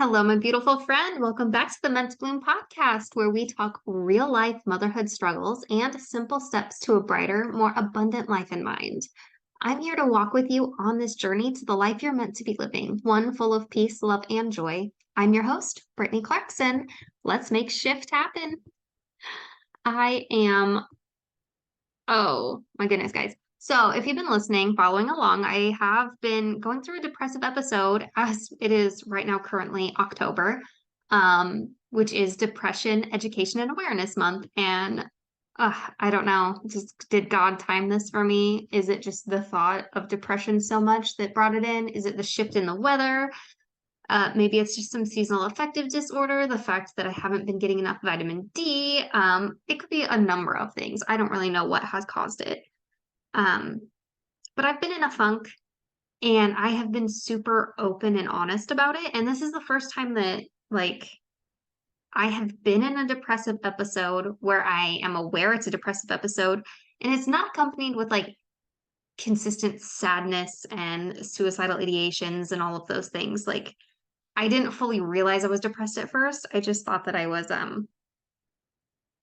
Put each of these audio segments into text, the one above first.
Hello, my beautiful friend. Welcome back to the Meant to Bloom podcast, where we talk real life motherhood struggles and simple steps to a brighter, more abundant life in mind. I'm here to walk with you on this journey to the life you're meant to be living, one full of peace, love, and joy. I'm your host, Brittany Clarkson. Let's make shift happen. I am, oh my goodness, guys. So, if you've been listening, following along, I have been going through a depressive episode as it is right now, currently October, which is Depression Education and Awareness Month. And I don't know, just did God time this for me? Is it just the thought of depression so much that brought it in? Is it the shift in the weather? Maybe it's just some seasonal affective disorder, the fact that I haven't been getting enough vitamin D. It could be a number of things. I don't really know what has caused it. Um, but I've been in a funk and I have been super open and honest about it. And this is the first time that, I have been in a depressive episode where I am aware it's a depressive episode and it's not accompanied with consistent sadness and suicidal ideations and all of those things. I didn't fully realize I was depressed at first. I just thought that I was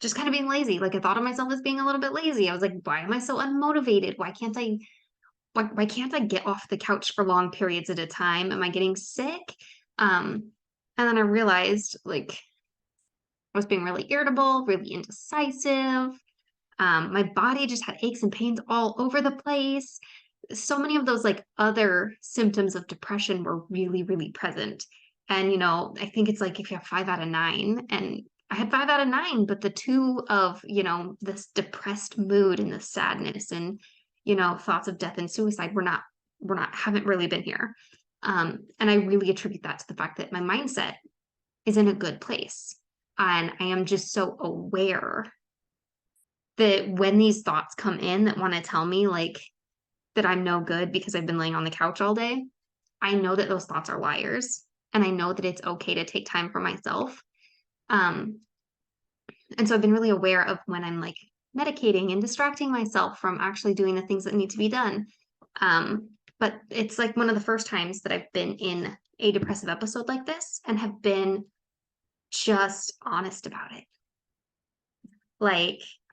just kind of being lazy. I thought of myself as being a little bit lazy. I was like, why am I so unmotivated? Why can't I get off the couch for long periods at a time? Am I getting sick? And then I realized I was being really irritable, really indecisive. My body just had aches and pains all over the place. So many of those other symptoms of depression were really, really present. And I think it's if you have 5 out of 9, and I had 5 out of 9, but the two of, this depressed mood and the sadness and, thoughts of death and suicide haven't really been here. And I really attribute that to the fact that my mindset is in a good place. And I am just so aware that when these thoughts come in that want to tell me that I'm no good because I've been laying on the couch all day, I know that those thoughts are liars. And I know that it's okay to take time for myself. Um, and so I've been really aware of when I'm medicating and distracting myself from actually doing the things that need to be done. But it's one of the first times that I've been in a depressive episode like this and have been just honest about it.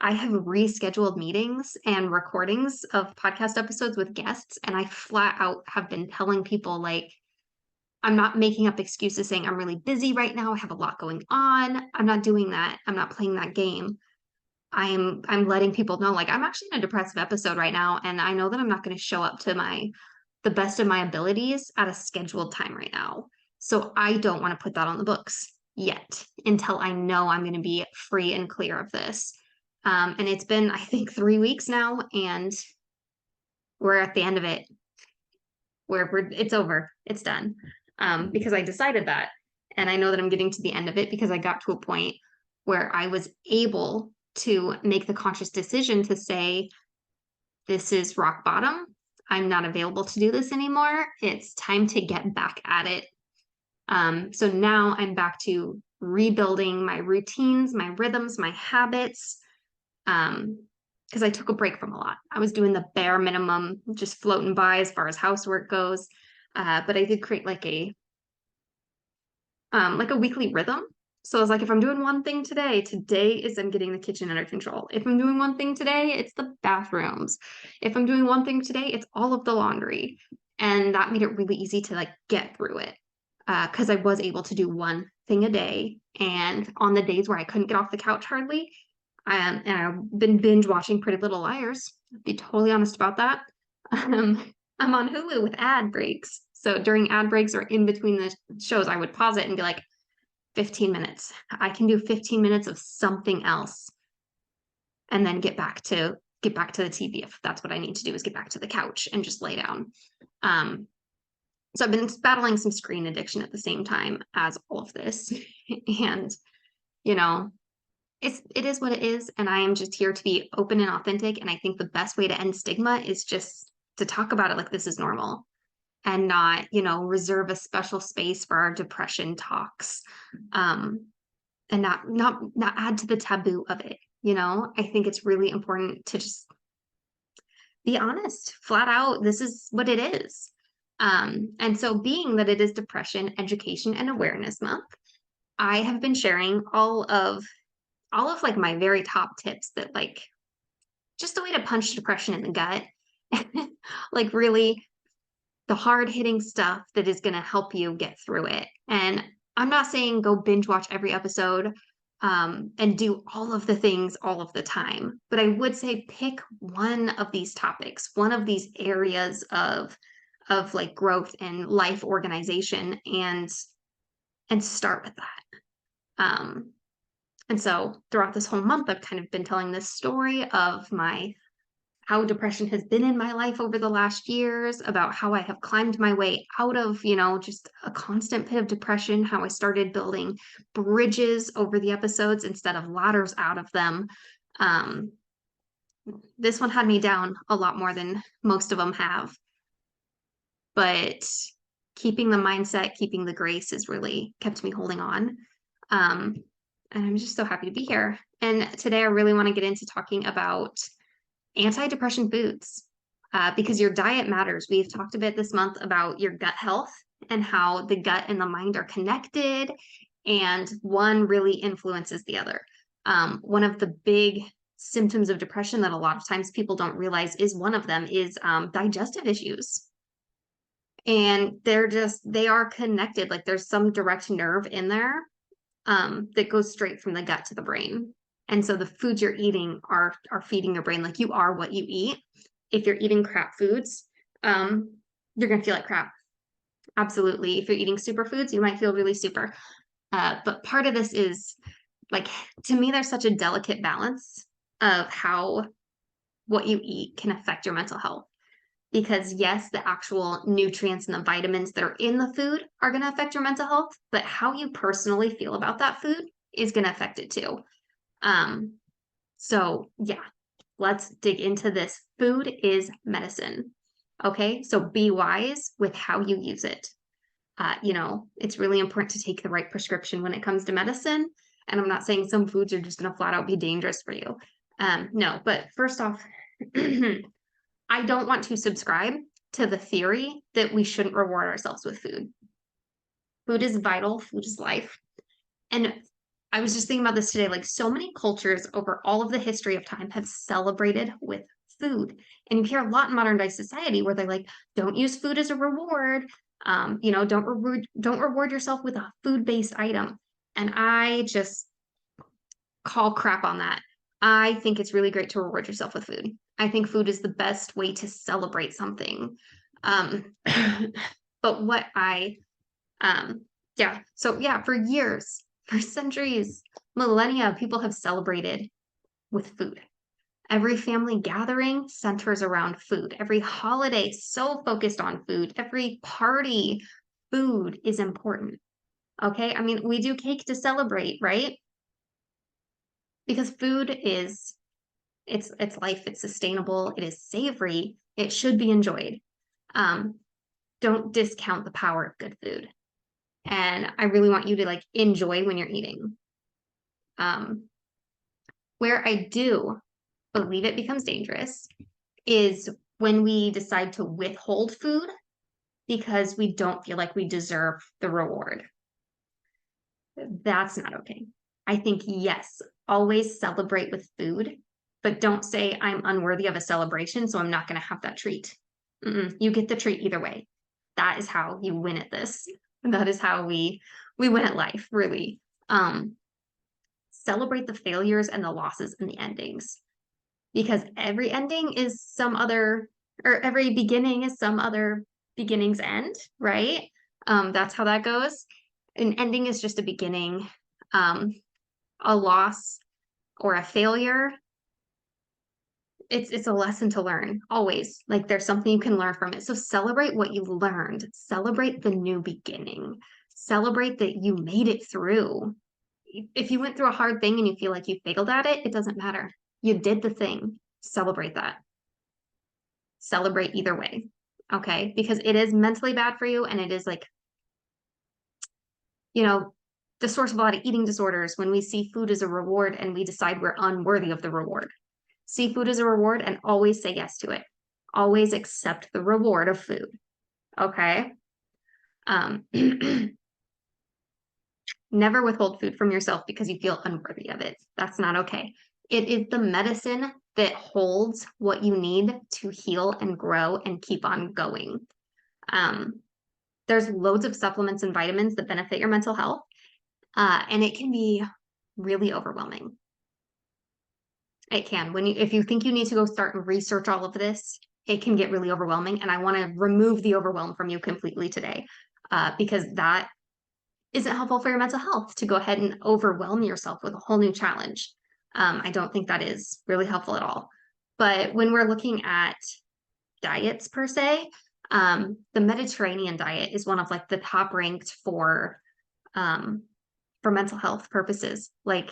I have rescheduled meetings and recordings of podcast episodes with guests, and I flat out have been telling people I'm not making up excuses saying I'm really busy right now. I have a lot going on. I'm not doing that. I'm not playing that game. I'm letting people know I'm actually in a depressive episode right now, and I know that I'm not going to show up to the best of my abilities at a scheduled time right now. So I don't want to put that on the books yet until I know I'm going to be free and clear of this. And it's been, I think, 3 weeks now, and we're at the end of it. It's over. It's done. Because I decided that. And I know that I'm getting to the end of it because I got to a point where I was able to make the conscious decision to say, this is rock bottom. I'm not available to do this anymore. It's time to get back at it. So now I'm back to rebuilding my routines, my rhythms, my habits. Because I took a break from a lot. I was doing the bare minimum, just floating by as far as housework goes. But I did create a weekly rhythm. So I was if I'm doing one thing today is I'm getting the kitchen under control. If I'm doing one thing today, it's the bathrooms. If I'm doing one thing today, it's all of the laundry. And that made it really easy to get through it. Because I was able to do one thing a day. And on the days where I couldn't get off the couch hardly, and I've been binge watching Pretty Little Liars. I'll be totally honest about that. I'm on Hulu with ad breaks. So during ad breaks or in between the shows, I would pause it and be 15 minutes. I can do 15 minutes of something else and then get back to the TV if that's what I need to do, is get back to the couch and just lay down. So I've been battling some screen addiction at the same time as all of this. And, it is what it is. And I am just here to be open and authentic. And I think the best way to end stigma is just to talk about it like this is normal and not, reserve a special space for our depression talks. And not add to the taboo of it. I think it's really important to just be honest, flat out. This is what it is. And so being that it is Depression Education and Awareness Month, I have been sharing all of like my very top tips that like just a way to punch depression in the gut. Like really the hard hitting stuff that is going to help you get through it. And I'm not saying go binge watch every episode and do all of the things all of the time, but I would say pick one of these topics, one of these areas of like growth and life organization, and start with that. And so throughout this whole month, I've kind of been telling this story of my how depression has been in my life over the last years, about how I have climbed my way out of, just a constant pit of depression, how I started building bridges over the episodes instead of ladders out of them. Um, this one had me down a lot more than most of them have, but keeping the mindset, keeping the grace has really kept me holding on. Um, and I'm just so happy to be here. And today I really want to get into talking about anti-depression foods because your diet matters. We've talked a bit this month about your gut health and how the gut and the mind are connected, and one really influences the other. One of the big symptoms of depression that a lot of times people don't realize is one of them is digestive issues. And they are connected. Like there's some direct nerve in there that goes straight from the gut to the brain. And so the foods you're eating are feeding your brain. Like you are what you eat. If you're eating crap foods, you're gonna feel like crap. Absolutely. If you're eating superfoods, you might feel really super. But part of this is like, to me, there's such a delicate balance of how what you eat can affect your mental health. Because yes, the actual nutrients and the vitamins that are in the food are going to affect your mental health, but how you personally feel about that food is going to affect it too. Um, so yeah, let's dig into this. Food is medicine. Okay, so be wise with how you use it. It's really important to take the right prescription when it comes to medicine. And I'm not saying some foods are just going to flat out be dangerous for you. No, but first off, I don't want to subscribe to the theory that we shouldn't reward ourselves with food. Food is vital, food is life. And I was just thinking about this today, like so many cultures over all of the history of time have celebrated with food. And you hear a lot in modern day society where they're like, don't use food as a reward. Don't reward yourself with a food-based item. And I just call crap on that. I think it's really great to reward yourself with food. I think food is the best way to celebrate something. Um, but for years, for centuries, millennia, people have celebrated with food. Every family gathering centers around food. Every holiday so focused on food. Every party, food is important. Okay, I mean, we do cake to celebrate, right? Because food is it's life, it's sustainable, it is savory, it should be enjoyed. Don't discount the power of good food. And I really want you to like enjoy when you're eating. Where I do believe it becomes dangerous is when we decide to withhold food because we don't feel like we deserve the reward. That's not okay. I think, yes, always celebrate with food, but don't say I'm unworthy of a celebration, so I'm not going to have that treat. You get the treat either way. That is how you win at this. That is how we win at life, really. Celebrate the failures and the losses and the endings, because every ending is some other, or every beginning is some other beginning's end, right? That's how that goes. An ending is just a beginning. A loss or a failure, it's a lesson to learn always. Like there's something you can learn from it. So celebrate what you learned. Celebrate the new beginning. Celebrate that you made it through. If you went through a hard thing and you feel like you failed at it, it doesn't matter. You did the thing. Celebrate that. Celebrate either way. Okay? Because it is mentally bad for you, and it is like, the source of a lot of eating disorders when we see food as a reward and we decide we're unworthy of the reward. See food as a reward and always say yes to it. Always accept the reward of food. Okay. Um, Never withhold food from yourself because you feel unworthy of it. That's not okay. It is the medicine that holds what you need to heal and grow and keep on going. Um, there's loads of supplements and vitamins that benefit your mental health, and it can be really overwhelming. It can. If you think you need to go start and research all of this, it can get really overwhelming. And I want to remove the overwhelm from you completely today, because that isn't helpful for your mental health to go ahead and overwhelm yourself with a whole new challenge. I don't think that is really helpful at all. But when we're looking at diets per se, the Mediterranean diet is one of like the top ranked um, for mental health purposes. Like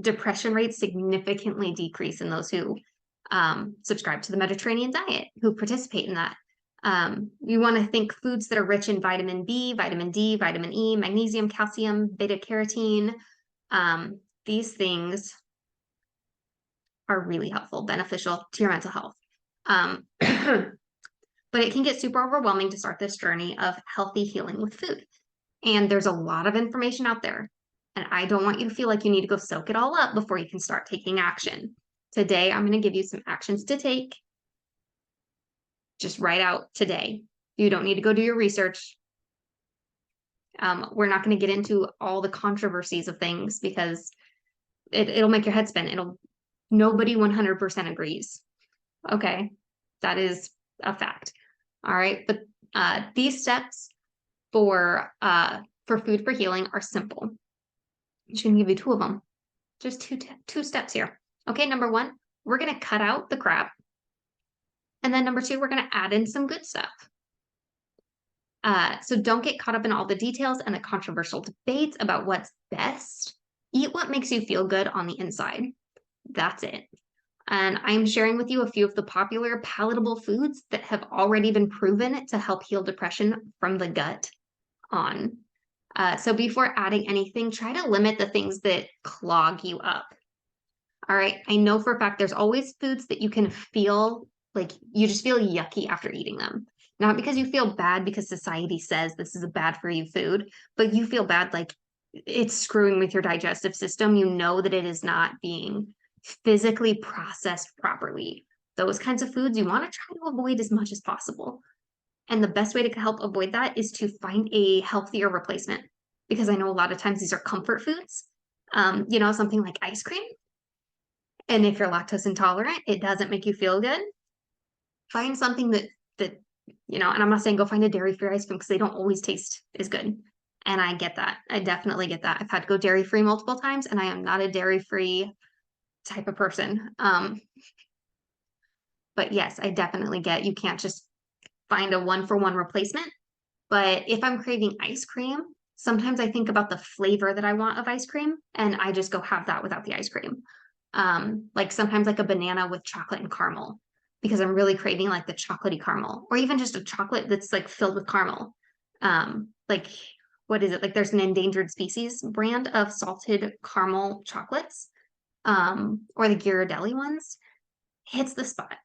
depression rates significantly decrease in those who subscribe to the Mediterranean diet, who participate in that. You want to think foods that are rich in vitamin B, vitamin D, vitamin E, magnesium, calcium, beta carotene. These things are really helpful, beneficial to your mental health. But it can get super overwhelming to start this journey of healthy healing with food. And there's a lot of information out there. And I don't want you to feel like you need to go soak it all up before you can start taking action. Today, I'm going to give you some actions to take. Just write out today. You don't need to go do your research. We're not going to get into all the controversies of things because it'll make your head spin. Nobody 100% agrees. Okay, that is a fact. All right, but these steps for food for healing are simple. I'm just gonna give you two of them. Just two steps here. Okay, number one, we're gonna cut out the crap, and then number two, we're gonna add in some good stuff. So don't get caught up in all the details and the controversial debates about what's best. Eat what makes you feel good on the inside. That's it. And I'm sharing with you a few of the popular palatable foods that have already been proven to help heal depression from the gut on. So before adding anything, try to limit the things that clog you up. All right. I know for a fact there's always foods that you can feel like you just feel yucky after eating them. Not because you feel bad because society says this is a bad for you food, but you feel bad like it's screwing with your digestive system. You know that it is not being physically processed properly. Those kinds of foods you want to try to avoid as much as possible. And the best way to help avoid that is to find a healthier replacement. Because I know a lot of times these are comfort foods. Something like ice cream. And if you're lactose intolerant, it doesn't make you feel good. Find something and I'm not saying go find a dairy-free ice cream because they don't always taste as good. And I get that. I definitely get that. I've had to go dairy-free multiple times, and I am not a dairy-free type of person. But yes, I definitely get you can't just find a one-for-one replacement. But if I'm craving ice cream, sometimes I think about the flavor that I want of ice cream, and I just go have that without the ice cream. Like sometimes like a banana with chocolate and caramel because I'm really craving like the chocolatey caramel, or even just a chocolate that's like filled with caramel. Like what is it? Like there's an endangered species brand of salted caramel chocolates, or the Ghirardelli ones. Hits the spot.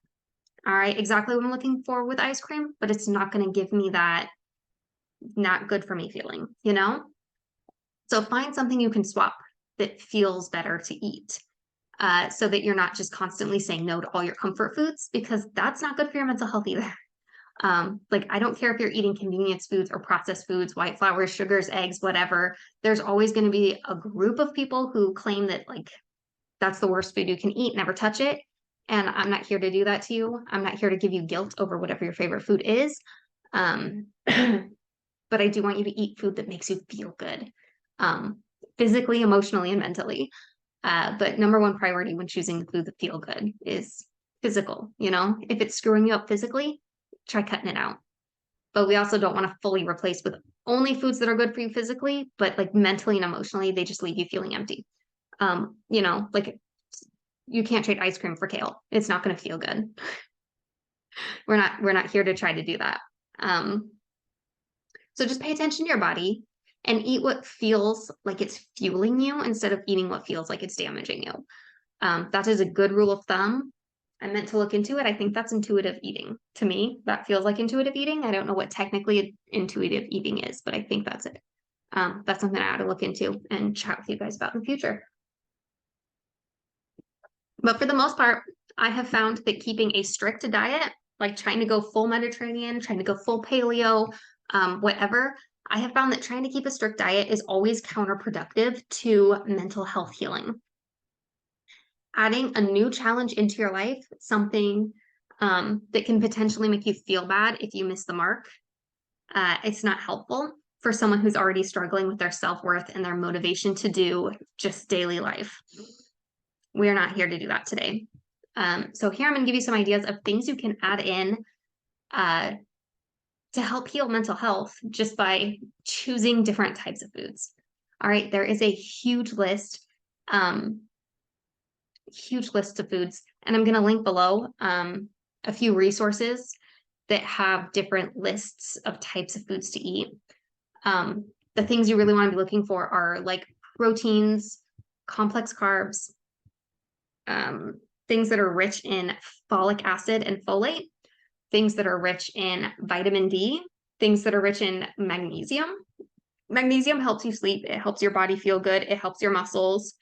All right, exactly what I'm looking for with ice cream, but it's not going to give me that not good for me feeling, you know? So find something you can swap that feels better to eat, so that you're not just constantly saying no to all your comfort foods, because that's not good for your mental health either. Like, I don't care if you're eating convenience foods or processed foods, white flours, sugars, eggs, whatever. There's always going to be a group of people who claim that, like, that's the worst food you can eat, never touch it. And I'm not here to do that to you. I'm not here to give you guilt over whatever your favorite food is. Um, but I do want you to eat food that makes you feel good, physically, emotionally, and mentally. But number one priority when choosing the food that feel good is physical. If it's screwing you up physically, try cutting it out. But we also don't want to fully replace with only foods that are good for you physically, but like mentally and emotionally, they just leave you feeling empty. Like you can't trade ice cream for kale. It's not going to feel good. We're not here to try to do that. So just pay attention to your body and eat what feels like it's fueling you instead of eating what feels like it's damaging you. That is a good rule of thumb. I meant to look into it. I think that's intuitive eating. To me, that feels like intuitive eating. I don't know what technically intuitive eating is, but I think that's it. That's something I ought to look into and chat with you guys about in the future. But for the most part, I have found that keeping a strict diet, like trying to go full Mediterranean, trying to go full paleo, whatever, I have found that trying to keep a strict diet is always counterproductive to mental health healing. Adding a new challenge into your life, something that can potentially make you feel bad if you miss the mark, it's not helpful for someone who's already struggling with their self-worth and their motivation to do just daily life. We're not here to do that today. So here I'm going to give you some ideas of things you can add in to help heal mental health just by choosing different types of foods. All right, there is a huge list of foods, and I'm going to link below a few resources that have different lists of types of foods to eat. The things you really want to be looking for are like proteins, complex carbs, things that are rich in folic acid and folate, things that are rich in vitamin D, things that are rich in magnesium. Magnesium helps you sleep. It helps your body feel good. It helps your muscles.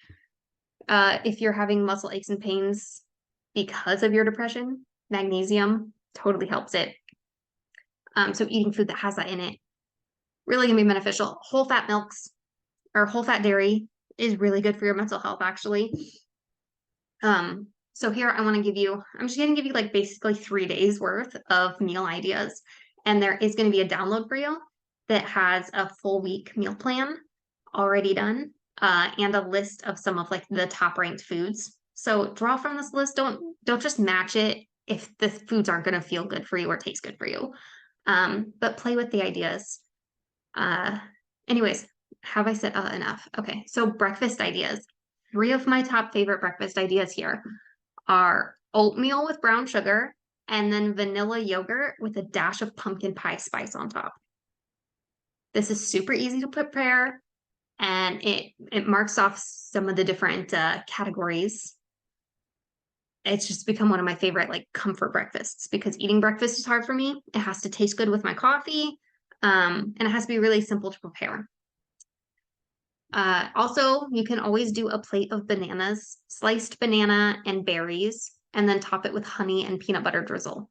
If you're having muscle aches and pains because of your depression, magnesium totally helps it. So eating food that has that in it really gonna be beneficial. Whole fat milks or whole fat dairy is really good for your mental health, actually. So here I'm just gonna give you like basically 3 days worth of meal ideas. And there is gonna be a download for you that has a full week meal plan already done, and a list of some of like the top ranked foods. So draw from this list. Don't just match it if the foods aren't gonna feel good for you or taste good for you. But play with the ideas. Anyways, have I said enough? Okay, so breakfast ideas. 3 of my top favorite breakfast ideas here are oatmeal with brown sugar and then vanilla yogurt with a dash of pumpkin pie spice on top. This is super easy to prepare, and it marks off some of the different categories. It's just become one of my favorite like comfort breakfasts because eating breakfast is hard for me. It has to taste good with my coffee, and it has to be really simple to prepare. Also, you can always do a plate of bananas, sliced banana and berries, and then top it with honey and peanut butter drizzle.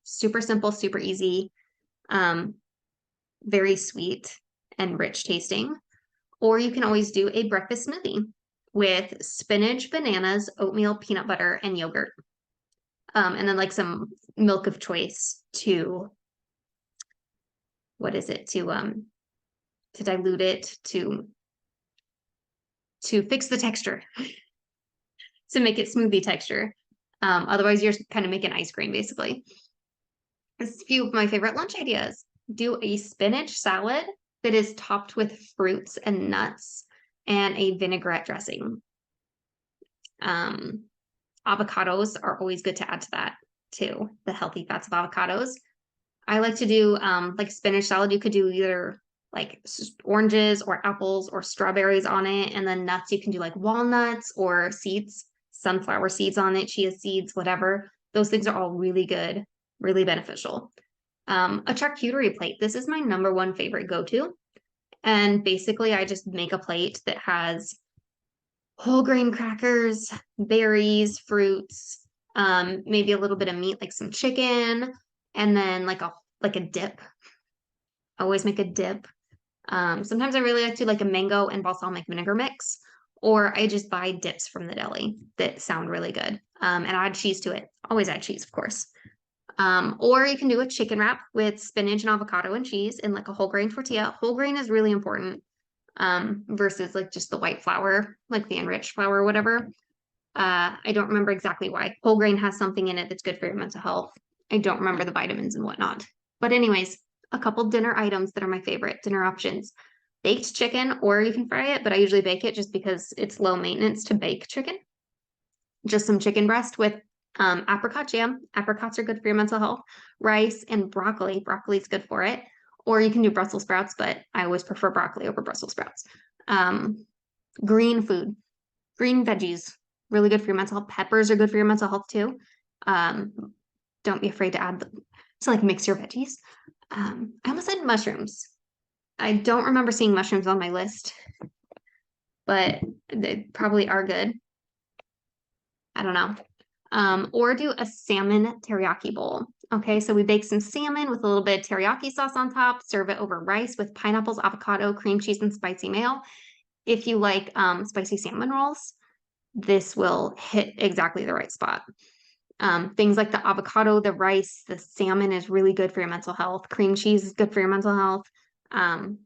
Super simple, super easy, very sweet and rich tasting. Or you can always do a breakfast smoothie with spinach, bananas, oatmeal, peanut butter, and yogurt. And then like some milk of choice to, to dilute it, to fix the texture, to make it smoothie texture. Otherwise, you're kind of making ice cream, basically. There's a few of my favorite lunch ideas. Do a spinach salad that is topped with fruits and nuts and a vinaigrette dressing. Avocados are always good to add to that too, the healthy fats of avocados. I like to do like spinach salad. You could do either like oranges or apples or strawberries on it, and then nuts. You can do like walnuts or seeds, sunflower seeds on it, chia seeds, whatever. Those things are all really good, really beneficial. A charcuterie plate. This is my number one favorite go-to. And basically, I just make a plate that has whole grain crackers, berries, fruits, maybe a little bit of meat, like some chicken, and then like a dip. I always make a dip. Sometimes I really like to like a mango and balsamic vinegar mix, or I just buy dips from the deli that sound really good. And I add cheese to it. Always add cheese, of course. Or you can do a chicken wrap with spinach and avocado and cheese in like a whole grain tortilla. Whole grain is really important, versus like just the white flour, like the enriched flour or whatever. I don't remember exactly why. Whole grain has something in it that's good for your mental health. I don't remember the vitamins and whatnot. But anyways, a couple dinner items that are my favorite dinner options. Baked chicken, or you can fry it, but I usually bake it just because it's low maintenance to bake chicken. Just some chicken breast with apricot jam. Apricots are good for your mental health. Rice and broccoli. Broccoli is good for it. Or you can do Brussels sprouts, but I always prefer broccoli over Brussels sprouts. Green food, green veggies, really good for your mental health. Peppers are good for your mental health too. Don't be afraid to add to like mix your veggies. I almost said mushrooms. I don't remember seeing mushrooms on my list, but they probably are good. I don't know. Or do a salmon teriyaki bowl. Okay, so we bake some salmon with a little bit of teriyaki sauce on top, serve it over rice with pineapples, avocado, cream cheese, and spicy mayo. If you like spicy salmon rolls, this will hit exactly the right spot. Things like the avocado, the rice, the salmon is really good for your mental health. Cream cheese is good for your mental health. Um,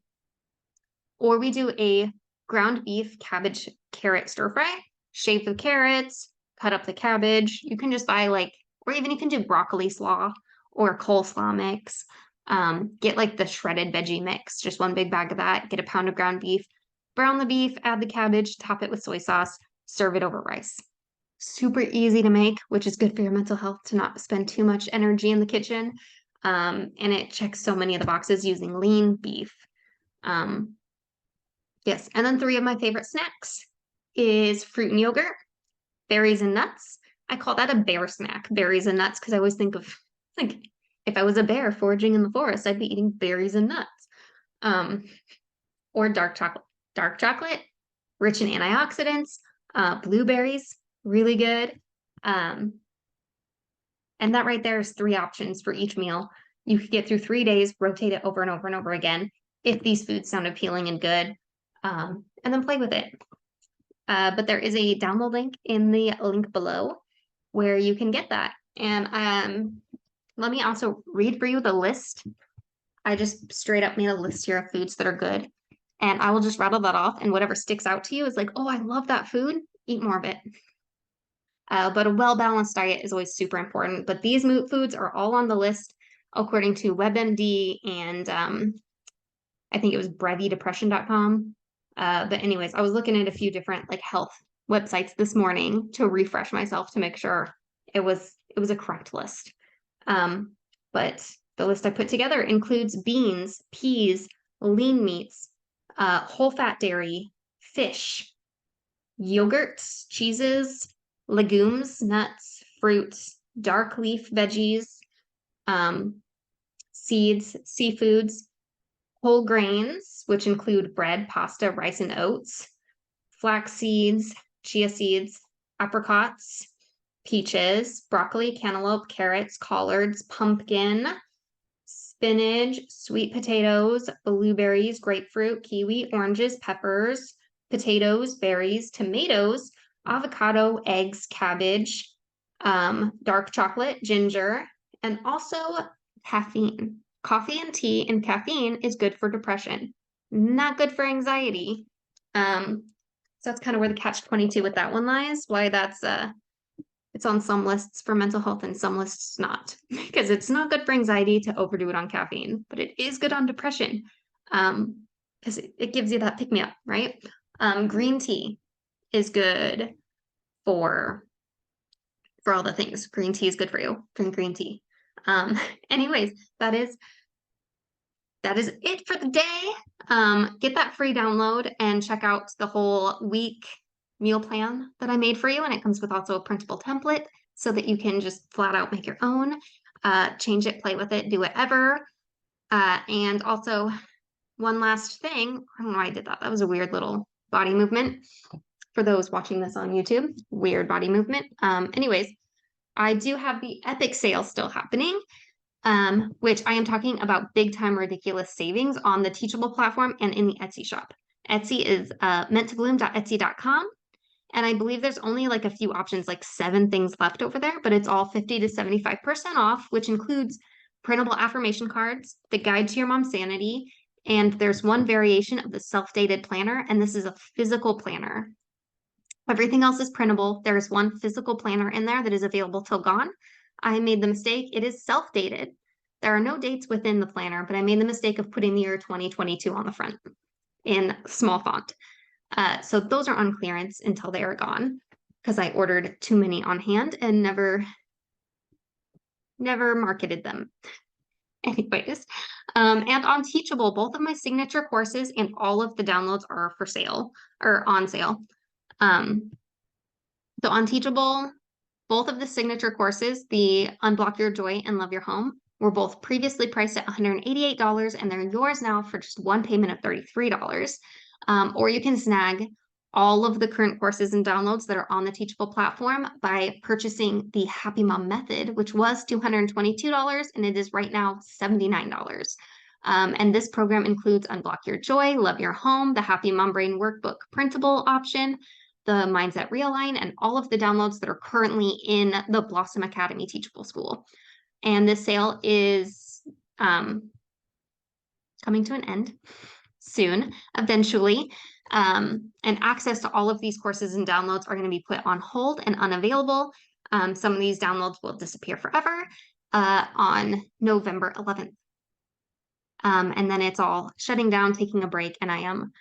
or we do a ground beef cabbage carrot stir fry. Shave the carrots, cut up the cabbage. You can just buy like, or even you can do broccoli slaw or coleslaw mix. Get like the shredded veggie mix, just one big bag of that. Get a pound of ground beef, brown the beef, add the cabbage, top it with soy sauce, serve it over rice. Super easy to make, which is good for your mental health to not spend too much energy in the kitchen. And it checks so many of the boxes using lean beef. Yes, and then 3 of my favorite snacks is fruit and yogurt, berries and nuts. I call that a bear snack, berries and nuts, because I always think of like if I was a bear foraging in the forest, I'd be eating berries and nuts. Um, or dark chocolate. Dark chocolate, rich in antioxidants, blueberries, really good. And that right there is 3 options for each meal. You could get through 3 days, rotate it over and over and over again if these foods sound appealing and good, and then play with it. But there is a download link in the link below where you can get that. And let me also read for you the list. I just straight up made a list here of foods that are good. And I will just rattle that off. And whatever sticks out to you is like, oh, I love that food. Eat more of it. But a well-balanced diet is always super important. But these foods are all on the list according to WebMD and I think it was brevidepression.com. But anyways, I was looking at a few different like health websites this morning to refresh myself to make sure it was a correct list. But the list I put together includes beans, peas, lean meats, whole fat dairy, fish, yogurts, cheeses, legumes, nuts, fruits, dark leaf veggies, seeds, seafoods, whole grains, which include bread, pasta, rice, and oats, flax seeds, chia seeds, apricots, peaches, broccoli, cantaloupe, carrots, collards, pumpkin, spinach, sweet potatoes, blueberries, grapefruit, kiwi, oranges, peppers, potatoes, berries, tomatoes, avocado, eggs, cabbage, dark chocolate, ginger, and also caffeine. Coffee and tea and caffeine is good for depression, not good for anxiety. So that's kind of where the catch-22 with that one lies, why that's it's on some lists for mental health and some lists not, because it's not good for anxiety to overdo it on caffeine, but it is good on depression. Because it gives you that pick-me-up, right? Green tea is good for all the things. Green tea is good for you. Drink green tea. Anyways, that is it for the day. Get that free download and check out the whole week meal plan that I made for you. And it comes with also a printable template so that you can just flat out make your own, change it, play with it, do whatever. And also one last thing, I don't know why I did that. That was a weird little body movement for those watching this on YouTube. Weird body movement. Anyways, I do have the Epic sale still happening, which I am talking about big time ridiculous savings on the Teachable platform and in the Etsy shop. Etsy is menttobloom.etsy.com. And I believe there's only like a few options, like 7 things left over there, but it's all 50 to 75% off, which includes printable affirmation cards, the guide to your mom's sanity, and there's one variation of the self-dated planner, and this is a physical planner. Everything else is printable. There's one physical planner in there that is available till gone. I made the mistake. It is self-dated. There are no dates within the planner, but I made the mistake of putting the year 2022 on the front in small font. So those are on clearance until they are gone because I ordered too many on hand and never marketed them. Anyways, and on Teachable, both of my signature courses and all of the downloads are for sale or on sale. So on Teachable, Both of the signature courses, the Unblock Your Joy and Love Your Home, were both previously priced at $188, and they're yours now for just one payment of $33. Or you can snag all of the current courses and downloads that are on the Teachable platform by purchasing the Happy Mom Method, which was $222, and it is right now $79. And this program includes Unblock Your Joy, Love Your Home, the Happy Mom Brain Workbook printable option, the Mindset Realign, and all of the downloads that are currently in the Blossom Academy Teachable School. And this sale is coming to an end soon, eventually. And access to all of these courses and downloads are going to be put on hold and unavailable. Some of these downloads will disappear forever on November 11th. And then it's all shutting down, taking a break, and I am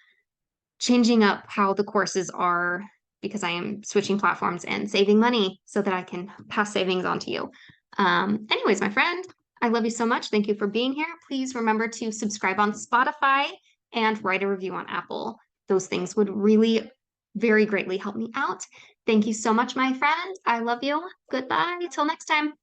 changing up how the courses are because I am switching platforms and saving money so that I can pass savings on to you. Anyways, my friend, I love you so much. Thank you for being here. Please remember to subscribe on Spotify and write a review on Apple. Those things would really very greatly help me out. Thank you so much, my friend. I love you. Goodbye. Till next time.